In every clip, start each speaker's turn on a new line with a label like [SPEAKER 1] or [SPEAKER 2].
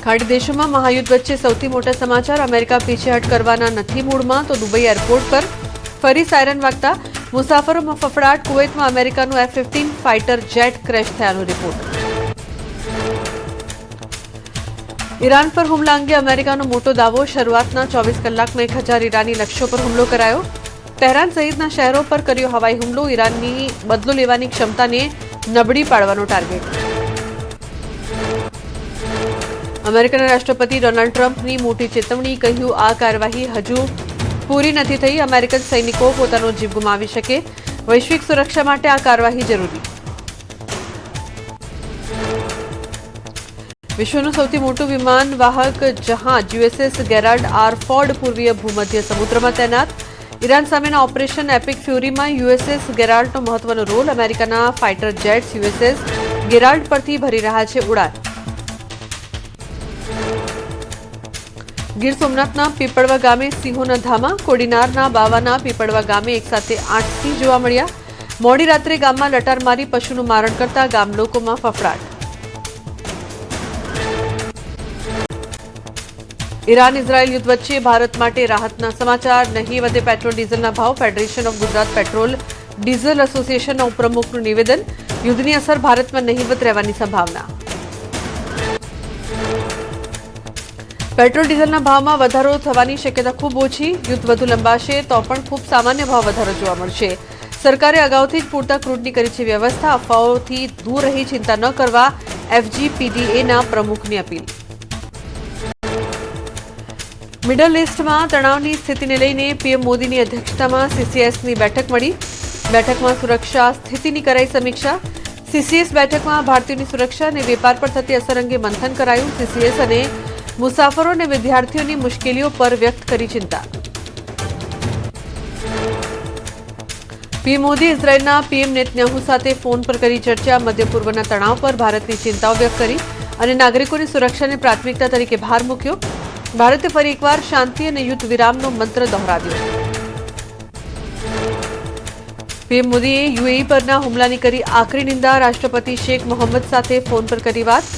[SPEAKER 1] ખાડી દેશોમાં મહાયુદ્ધ વચ્ચે સૌથી મોટા સમાચાર અમેરિકા પીછેહટ કરવાના નથી મૂડમાં તો દુબઈ એરપોર્ટ પર ફરી સાયરન વાગતા મુસાફરોમાં ફફડાટ. કુવૈતમાં અમેરિકાનું F-15 ફાઇટર જેટ ક્રેશ થયાનો રિપોર્ટ. ઈરાન પર હુમલા અંગે અમેરિકાનો મોટો દાવો. શરૂઆતના 24 કલાકમાં 1000 ઈરાની લક્ષ્યો પર હુમલો કરાયો. તહેરાન સહિતના શહેરો પર કર્યો હવાઈ હુમલો. ઈરાનની બદલો લેવાની ક્ષમતાને નબળી પાડવાનો ટાર્ગેટ. અમેરિકાના રાષ્ટ્રપતિ ડોનાલ્ડ ટ્રમ્પની મોટી ચેતવણી. કહ્યું આ કાર્યવાહી હજુ પૂરી નથી થઈ. અમેરિકન સૈનિકો પોતાનો જીવ ગુમાવી શકે. વૈશ્વિક સુરક્ષા માટે આ કાર્યવાહી જરૂરી. વિશ્વનું સૌથી મોટું વિમાન વાહક જહાજ યુએસએસ ગેરાલ્ડ આર ફોર્ડ પૂર્વીય ભૂમધ્ય સમુદ્રમાં તૈનાત. ઈરાન સામેના ઓપરેશન એપિક ફ્યુરીમાં યુએસએસ ગેરાલ્ડનો મહત્વનો રોલ. અમેરિકાના ફાઇટર જેટ્સ યુએસએસ ગેરાલ્ડ પરથી ભરી રહ્યા છે ઉડાન. ગીર સોમનાથના પીપળવા ગામે સિંહોના ધામા. કોડીનારના બાવાના પીપળવા ગામે એકસાથે 8 સિંહ જોવા મળ્યા. મોડી રાત્રે ગામમાં લટાર મારી પશુનું મારણ કરતા ગામ લોકોમાં ફફડાટ. ઈરાન ઇઝરાયલ યુદ્ધ વચ્ચે ભારત માટે રાહતના સમાચાર. નહીં વધે પેટ્રોલ ડીઝલના ભાવ. Federation of Gujarat petrol diesel એસોસિએશનના ઉપપ્રમુખનું નિવેદન. યુદ્ધની અસર ભારતમાં નહીવત રહેવાની સંભાવના. પેટ્રોલ ડીઝલના ભાવમાં વધારો થવાની શક્યતા ખૂબ ઓછી. યુદ્ધ વધુ લંબાશે તો પણ ખૂબ સામાન્ય ભાવ વધારો જોવા મળશે. સરકારે અગાઉથી જ પૂરતા ક્રૂડની કરી છે વ્યવસ્થા. અફવાઓથી દૂર રહી ચિંતા ન કરવા FGPDAના પ્રમુખની અપીલ. મિડલ ઇસ્ટમાં તણાવની સ્થિતિને લઈને પીએમ મોદીની અધ્યક્ષતામાં CCSની બેઠક મળી. બેઠકમાં સુરક્ષા સ્થિતિની કરાઈ સમીક્ષા. CCS બેઠકમાં ભારતીયોની સુરક્ષા અને વેપાર પર થતી અસર અંગે મંથન કરાયું. CCS અને મુસાફરો અને વિદ્યાર્થીઓની મુશ્કેલીઓ પર વ્યક્ત કરી ચિંતા. પીએમ મોદી ઇઝરાયલના પીએમ નેતન્યાહુ સાથે ફોન પર કરી ચર્ચા. મધ્ય પૂર્વના તણાવ પર ભારતની ચિંતાઓ વ્યક્ત કરી અને નાગરિકોની સુરક્ષાને પ્રાથમિકતા તરીકે ભાર મૂક્યો. ભારતે ફરી એકવાર શાંતિ અને યુદ્ધ વિરામનો મંત્ર દોહરાવ્યો. પીએમ મોદીએ યુએઈ પરના હુમલાની કરી આકરી નિંદા. રાષ્ટ્રપતિ શેખ મોહમ્મદ સાથે ફોન પર કરી વાત.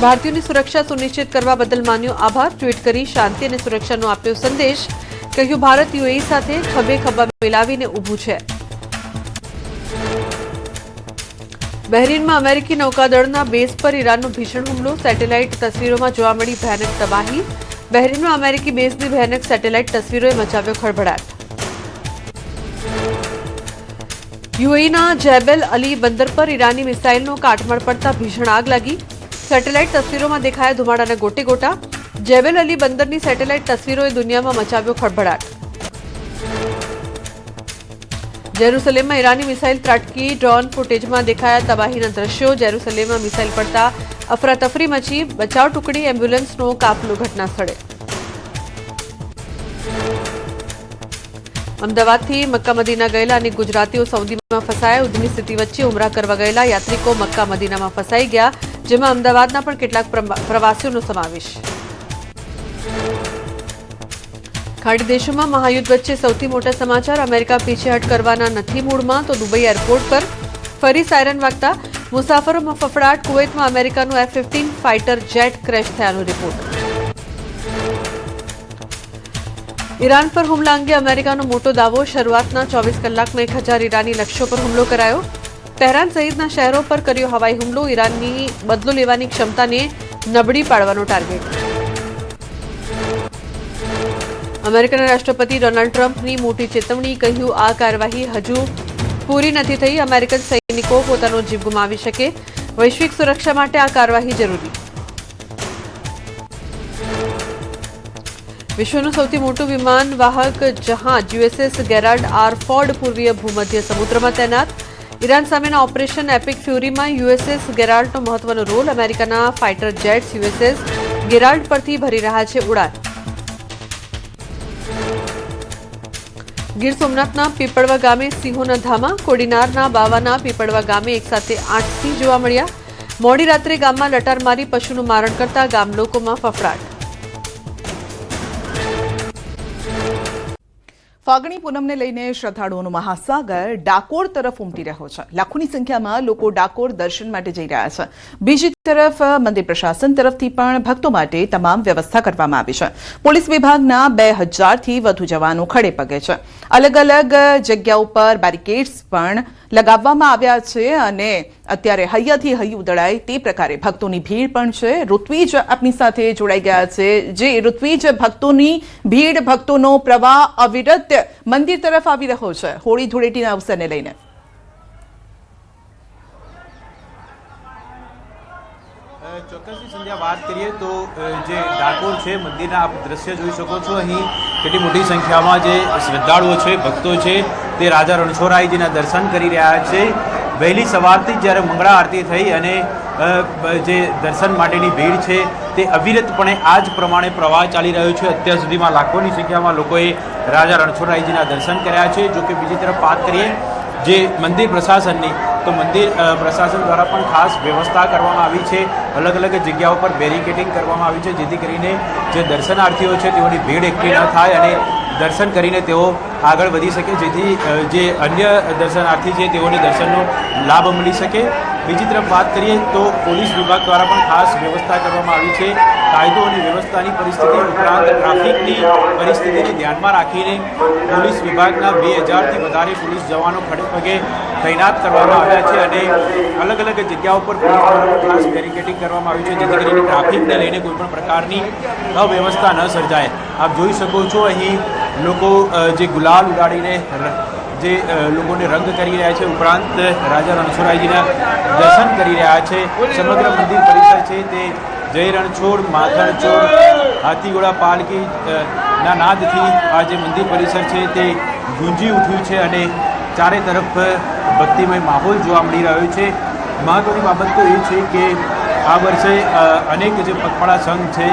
[SPEAKER 1] ભારતીયોની સુરક્ષા સુનિશ્ચિત કરવા બદલ માન્યો આભાર. ટ્વીટ કરી શાંતિ અને સુરક્ષાનો આપ્યો સંદેશ. કહ્યું ભારત યુએઈ સાથે ખભે ખભા મિલાવીને ઊભું છે. બહેરીનમાં અમેરિકી નૌકાદળના બેઝ પર ઈરાનનો ભીષણ હુમલો. સેટેલાઇટ તસવીરોમાં જોવા મળી ભયાનક તબાહી. બહેરીનમાં અમેરિકી બેઝની ભયાનક સેટેલાઇટ તસવીરોએ મચાવ્યો ખળભળાટ. યુએઈના જેબેલ અલી બંદર પર ઈરાની મિસાઇલનો કાટમાળ પડતા ભીષણ આગ લાગી. સેટેલાઇટ તસવીરોમાં દેખાયા ધુમાડાના ગોટે ગોટા. જેબેલ અલી બંદરની સેટેલાઇટ તસવીરોએ દુનિયામાં મચાવ્યો ખળભળાટ. જેરુસલેમમાં ઈરાની મિસાઇલ ત્રાટકી. ડ્રોન ફૂટેજમાં દેખાયા તબાહીના દ્રશ્યો. જેરુસલેમમાં મિસાઇલ પડતા અફરાતફરી મચી. બચાવ ટુકડી એમ્બ્યુલન્સનો કાફલો ઘટના સ્થળે. અમદાવાદથી મક્કા મદીના ગયેલા અને ગુજરાતીઓ સાઉદીમાં ફસાયા. યુદ્ધની સ્થિતિ વચ્ચે ઉમરા કરવા ગયેલા યાત્રિકો મક્કા મદીનામાં ફસાઈ ગયા, જેમાં અમદાવાદના પણ કેટલાક પ્રવાસીઓનો સમાવેશ. ખાડી દેશોમાં મહાયુદ્ધ વચ્ચે સૌથી મોટા સમાચાર. અમેરિકા પીછેહટ કરવાના નથી મૂડમાં તો દુબઈ એરપોર્ટ પર ફરી સાયરન વાગતા મુસાફરોમાં ફફડાટ. કુવૈતમાં અમેરિકાનું F-15 ફાઇટર જેટ ક્રેશ થયાનો રિપોર્ટ. ઈરાન પર હુમલા અંગે અમેરિકાનો મોટો દાવો. શરૂઆતના 24 કલાકમાં 1000 ઈરાની લક્ષ્યો પર હુમલો કરાયો. તહેરાન સહિતના શહેરો પર કર્યો હવાઈ હુમલો. ઈરાનની બદલો લેવાની ક્ષમતાને નબળી પાડવાનો ટાર્ગેટ. અમેરિકાના રાષ્ટ્રપતિ ડોનાલ્ડ ટ્રમ્પની મોટી ચેતવણી. કહ્યું આ કાર્યવાહી હજુ પૂરી નથી થઈ. અમેરિકન સૈનિકો પોતાનો જીવ ગુમાવી શકે. વૈશ્વિક સુરક્ષા માટે આ કાર્યવાહી જરૂરી. વિશ્વનું સૌથી મોટું વિમાન વાહક જહાજ યુએસએસ ગેરાલ્ડ આર ફોર્ડ પૂર્વીય ભૂમધ્ય સમુદ્રમાં તૈનાત. ઈરાન સામેના ઓપરેશન એપિક ફ્યુરીમાં યુએસએસ ગેરાલ્ડનો મહત્વનો રોલ. અમેરિકાના ફાઇટર જેટ્સ યુએસએસ ગેરાલ્ડ પરથી ભરી રહ્યા છે ઉડાન. ગીર સોમનાથના પીપળવા ગામે સિંહોના ધામા. કોડીનારના બાવાના પીપળવા ગામે એકસાથે 8 સિંહ જોવા મળ્યા. મોડી રાત્રે ગામમાં લટાર મારી પશુનું મારણ કરતા ગામ લોકોમાં ફફડાટ.
[SPEAKER 2] ફાગણી પૂનમને લઈને શ્રદ્ધાળુઓનો મહાસાગર ડાકોર તરફ ઉમટી રહ્યો છે. લાખોની સંખ્યામાં લોકો ડાકોર દર્શન માટે જઈ રહ્યા છે. બીજી તરફ મંદિર પ્રશાસન તરફથી પણ ભક્તો માટે તમામ વ્યવસ્થા કરવામાં આવી છે. પોલીસ વિભાગના 2000થી વધુ જવાનો ખડે પગે છે. અલગ અલગ જગ્યાઓ પર બેરિકેડ્સ પણ લગાવવામાં આવ્યા છે અને અત્યારે હૈયાથી હૈયું દળાય તે પ્રકારે ભક્તોની ભીડ પણ છે. ઋત્વિજ આપની સાથે જોડાઈ ગયા છે. જે ઋત્વિજ, ભક્તોની ભીડ, ભક્તોનો પ્રવાહ અવિરત મંદિર તરફ આવી રહ્યો છે હોળી ધૂળેટીના અવસરને લઈને.
[SPEAKER 3] ચોક્કસની સંધ્યા વાત કરીએ તો જે ડાકોર છે મંદિરના આપ દ્રશ્ય જોઈ શકો છો. અહીં કેટલી મોટી સંખ્યામાં જે શ્રદ્ધાળુઓ છે, ભક્તો છે, તે રાજા રણછોડરાયજીના દર્શન કરી રહ્યા છે. વહેલી સવારથી જ્યારે મંગળા આરતી થઈ અને જે દર્શન માટેની ભીડ છે તે અવિરતપણે આ જ પ્રમાણે પ્રવાહ ચાલી રહ્યો છે. અત્યાર સુધીમાં લાખોની સંખ્યામાં લોકોએ રાજા રણછોડરાયજીના દર્શન કર્યા છે. જો કે બીજી તરફ વાત કરીએ જે મંદિર પ્રશાસનની, તો મંદિર પ્રશાસન દ્વારા પણ ખાસ વ્યવસ્થા કરવામાં આવી છે. અલગ અલગ જગ્યાઓ પર બેરિકેડિંગ કરવામાં આવી છે જેથી કરીને જે દર્શનાર્થીઓ છે તેઓની ભીડ એકઠી ન થાય અને દર્શન કરીને તેઓ આગળ વધી શકે, જેથી જે અન્ય દર્શનાર્થી છે તેઓને દર્શનનો લાભ મળી શકે. બીજી તરફ વાત કરીએ તો પોલીસ વિભાગ દ્વારા પણ ખાસ વ્યવસ્થા કરવામાં આવી છે. કાયદો અને વ્યવસ્થાની પરિસ્થિતિ ઉપરાંત ટ્રાફિકની પરિસ્થિતિને ધ્યાનમાં રાખીને પોલીસ વિભાગના 2000થી વધારે પોલીસ જવાનો ખડે પગે તૈનાત કરવામાં આવ્યા છે અને અલગ અલગ જગ્યાઓ પર પોલીસ દ્વારા ખાસ બેરિકેડિંગ કરવામાં આવ્યું છે જેથી કરીને ટ્રાફિકને લઈને કોઈપણ પ્રકારની અવ્યવસ્થા ન સર્જાય. આપ જોઈ શકો છો અહીં લોકો જે ગુલાલ ઉડાડીને જે લોકોને રંગ કરી રહ્યા છે, ઉપરાંત રાજા રણછોડરાયજીના દર્શન કરી રહ્યા છે. સમગ્ર મંદિર પરિસર છે તે જય રણછોડ, માખણચોડ, હાથીઘોડા પાલકી ના નાદથી આ જે મંદિર પરિસર છે તે ગુંજી ઉઠ્યું છે અને ચારે તરફ ભક્તિમય માહોલ જોવા મળી રહ્યો છે. મહત્વની બાબત તો એ છે કે આ વર્ષે અનેક જે પગપાળા સંઘ છે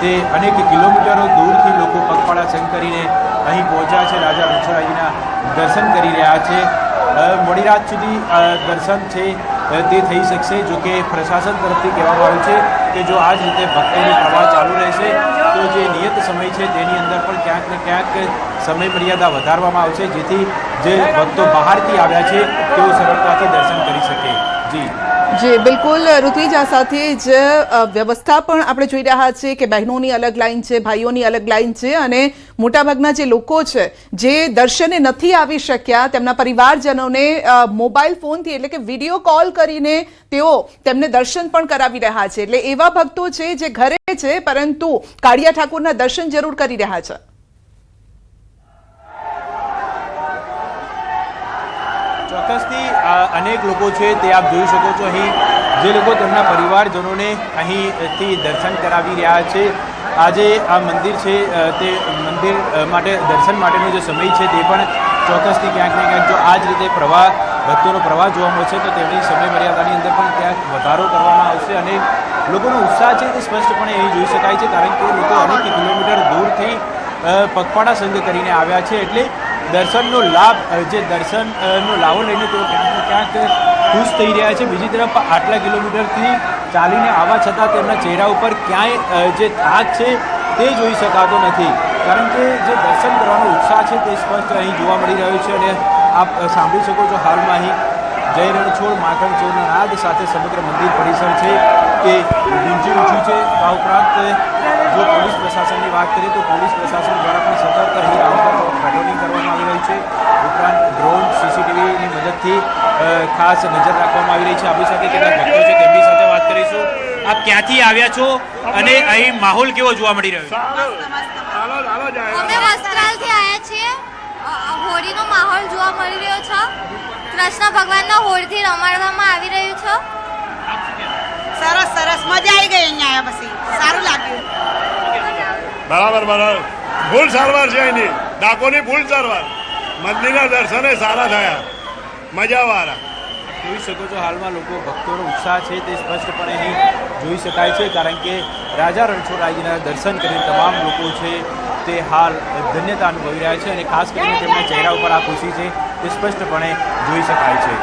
[SPEAKER 3] તે અનેક કિલોમીટરો દૂરથી લોકો પગપાળા સંઘ કરીને અહીં પહોંચ્યા છે. રાજા રણછોડરાયજીના દર્શન કરી રહ્યા છે. મોડી રાત સુધી દર્શન છે તે થઈ શકશે. જો કે પ્રશાસન તરફથી કહેવામાં આવ્યું છે કે જો આ જ રીતે ભક્તોનો પ્રવાહ ચાલુ રહેશે તો જે નિયત સમય છે તેની અંદર પણ ક્યાંક ને ક્યાંક સમય મર્યાદા વધારવામાં આવશે જેથી જે ભક્તો બહારથી આવ્યા છે તેઓ સરળતાથી દર્શન કરી શકે.
[SPEAKER 2] જી બિલકુલ ઋત્વિજ, આ સાથે જ વ્યવસ્થા પણ આપણે જોઈ રહ્યા છીએ કે બહેનોની અલગ લાઈન છે, ભાઈઓની અલગ લાઈન છે અને મોટાભાગના જે લોકો છે જે દર્શને નથી આવી શક્યા તેમના પરિવારજનોને મોબાઈલ ફોનથી એટલે કે વિડીયો કોલ કરીને તેઓ તેમને દર્શન પણ કરાવી રહ્યા છે. એટલે એવા ભક્તો છે જે ઘરે છે પરંતુ કાળિયા ઠાકોરના દર્શન જરૂર કરી રહ્યા છે.
[SPEAKER 3] ચોક્કસથી અનેક લોકો છે તે આપ જોઈ શકો છો. અહીં જે લોકો તેમના પરિવારજનોને અહીંથી દર્શન કરાવી રહ્યા છે. આજે આ મંદિર છે તે મંદિર માટે દર્શન માટેનો જે સમય છે તે પણ ચોક્કસથી ક્યાંક ને ક્યાંક જો આ જ રીતે ભક્તોનો પ્રવાહ જોવા મળશે તો તેમની સમય મર્યાદાની અંદર પણ ક્યાંક વધારો કરવામાં આવશે અને લોકોનો ઉત્સાહ છે તે સ્પષ્ટપણે અહીં જોઈ શકાય છે કારણ કે લોકો અનેક કિલોમીટર દૂરથી પગપાળા સંઘ કરીને આવ્યા છે એટલે દર્શનનો લાભ જે દર્શનનો લાવો લઈને તેઓ ક્યાંક ને ક્યાંક ખુશ થઈ રહ્યા છે. બીજી તરફ આટલા કિલોમીટરથી ચાલીને આવવા છતાં તેમના ચહેરા ઉપર ક્યાંય જે થાક છે તે જોઈ શકાતો નથી કારણ કે જે દર્શન કરવાનો ઉત્સાહ છે તે સ્પષ્ટ અહીં જોવા મળી રહ્યો છે અને આપ સાંભળી શકો છો હાલમાં અહીં જય રણછોડ, માખણચોડના નાદ સાથે સમગ્ર મંદિર પરિસર છે તે ગુંજી ઉઠ્યું છે. આ ઉપરાંત જો પોલીસ પ્રશાસનની વાત કરીએ તો પોલીસ પ્રશાસન દ્વારા પણ સતત અહીં પેટ્રોલિંગ કરવામાં આવી રહ્યું છે. ઉપરાંત ડ્રોન, સીસીટીવીની મદદથી ખાસ નજર રાખવામાં આવી રહી છે. આપણી સાથે કેટલાક ભક્તો છે તેમની સાથે વાત કરીશું. આપ ક્યાંથી આવ્યા છો અને અહીં માહોલ કેવો જોવા મળી રહ્યો છે?
[SPEAKER 4] અમે વસ્ત્રાલથી આવ્યા છીએ. હોળીનો માહોલ જોવા મળી રહ્યો છે. કૃષ્ણ ભગવાનના હોળીથી રમાડવામાં આવી રહ્યું છે.
[SPEAKER 5] સરસ સરસ મજા આવી ગઈ. અહીંયા આવ્યા પછી સારું લાગ્યું.
[SPEAKER 6] બરાબર ફૂલ સારવાર છે અહીંની. ડાકોરની ફૂલ સારવાર. મંદિરના દર્શને સારા થયા, મજાવાળા.
[SPEAKER 3] જોઈ શકો છો હાલમાં લોકો ભક્તોનો ઉત્સાહ છે તે સ્પષ્ટપણે અહીં જોઈ શકાય છે કારણ કે રાજા રણછોડરાયજીના દર્શન કરીને તમામ લોકો છે તે હાલ ધન્યતા અનુભવી રહ્યા છે અને ખાસ કરીને તેમના ચહેરા ઉપર આ ખુશી છે તે સ્પષ્ટપણે જોઈ શકાય છે.